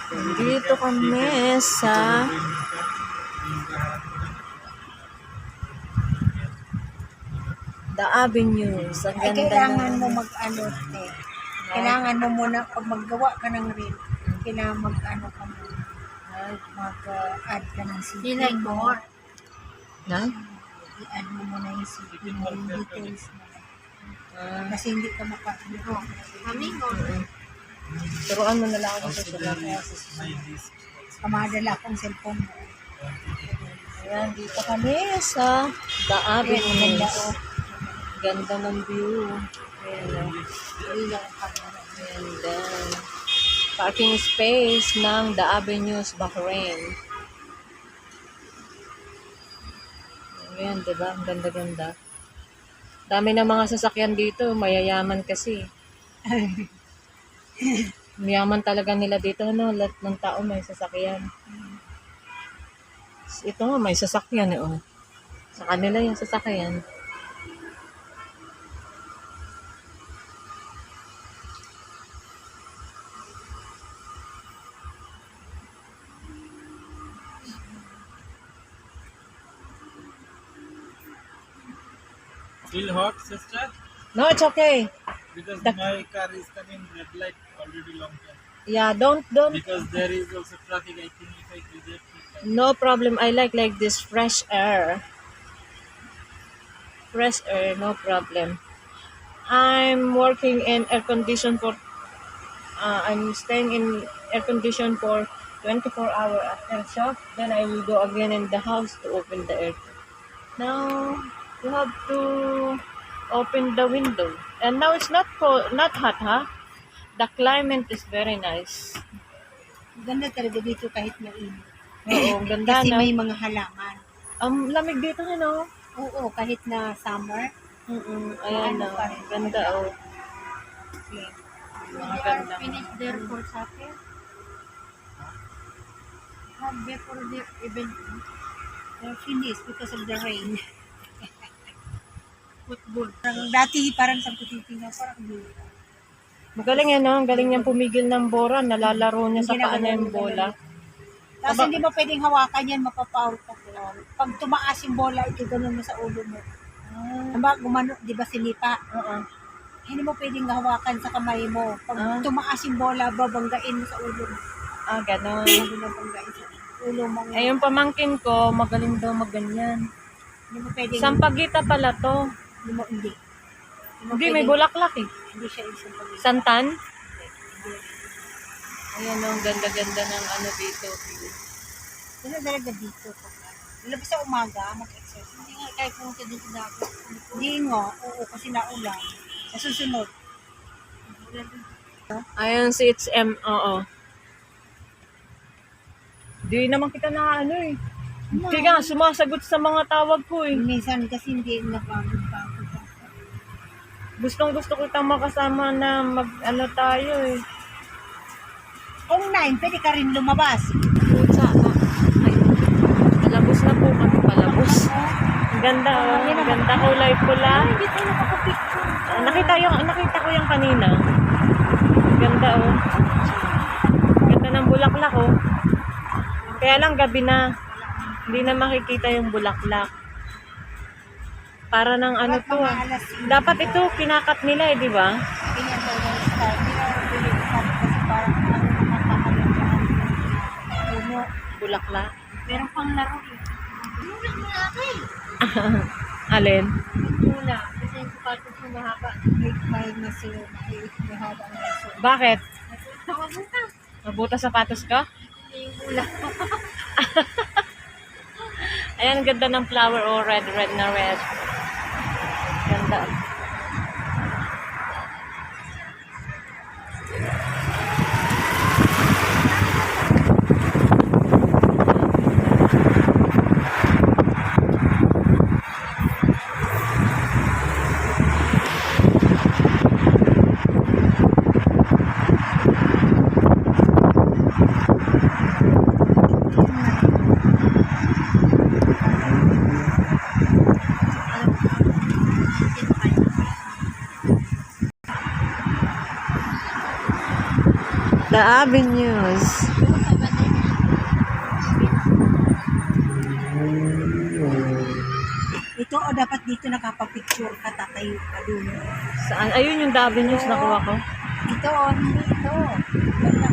Dito kami sa The Avenues. Ang Ay, ganda kailangan ng... mo mag-ano, eh. Kailangan mo muna, pag maggawa ka ng reel, kailangan mag-ano ka muna. Mag-add ka ng CD mo. Na? I-add mo muna yung CD mo, yung details mo. Kasi hindi ka maka-ano. Turuan mo na lang ako sa sulat. Kamadala akong cellphone mo. Ayan, dito kami sa The Avenues. Ganda ng view. Ayan. And then, parking space ng The Avenues, Bahrain. Ayan, diba? Ang ganda-ganda. Dami ng mga sasakyan dito. Mayayaman kasi. Mayaman talaga nila dito. No? Lahat ng tao may sasakyan. Ito nga, may sasakyan. Oh. Sa kanila yung sasakyan. Still hot, sister? No, it's okay. Because my car is coming red light already long time. Yeah, don't. Because there is also traffic, I think if I do that. No problem. I like this fresh air. Fresh air, no problem. I'm working in air condition for. I'm staying in air condition for 24 hours after shop. Then I will go again in the house to open the air. Now you have to open the window. And now it's not cold, not hot, huh? The climate is very nice. Ganda talaga dito kahit mainit. Oo, ganda Kasi na. may mga halaman. Lamig dito, ano? Oo, kahit na summer. Ayan na. Ganda, oh. Okay. Mga ganda. Finished there for soccer? Before the event, they're finished because of the rain. Football. Dati parang sa Pilipinas, parang blue. Magaling yan, no? Ang galing niyang pumigil ng bola. Nalalaro niya sa paa niya yung bola. Tapos hindi mo pwedeng hawakan yan, mapapout ka. Pag tumaas yung bola, ito ganun mo sa ulo mo. Gumano, di ba sinipa? Hindi mo pwedeng hawakan sa kamay mo. Pag tumaas yung bola, babanggain mo sa ulo mo. Ganon. Hindi mo banggain sa ulo mo. Yung pamangkin ko, magaling daw magganyan. Hindi mo pwedeng... Sampaguita pala to. Hindi. Hindi, may bulaklak eh. Hindi siya isang pag-ibig. Santan? Ayan, ang ganda-ganda ng ano dito. Ano talaga dito? Labas sa umaga, mag-exercise. Hindi nga, kahit pumunta dito dati. Hindi nga, oo, kasi naulan. Sa susunod. Ayan si HM, oo. Di naman kita na ano eh. Hindi nga, sumasagot sa mga tawag ko eh. Minsan kasi hindi napagod-pagod. Gustong gusto kitang makasama na mag-ano tayo eh. Kung 9, pwede ka rin lumabas. Pucha, ay, palabos na po kami, palabos. Ang ganda oh, ang ganda kulay pula. Hindi tayo nakapapicture. Nakita ko yung kanina. Ang ganda oh. Ganda ng bulaklak oh. Kaya lang gabi na. Hindi na makikita yung bulaklak. Para ng ano to ah. Dapat ito kinakat nila eh, di ba? Bulaklak. Meron pang laro eh. Muna mo natin. Alin? Muna. Kasi yung sapatos mo mahaba. May nasiro. May mahaba na nasiro. Bakit? Mabuta. Mabuta sapatos ka? Hindi yung mula. Ayan, ganda ng flower oh, red na red. Ganda. The Avenues. o dapat dito nakapapicture ka, tatayo ka dun. Saan? Ayun yung W news nakuha ko. Ito, hindi ito. Banda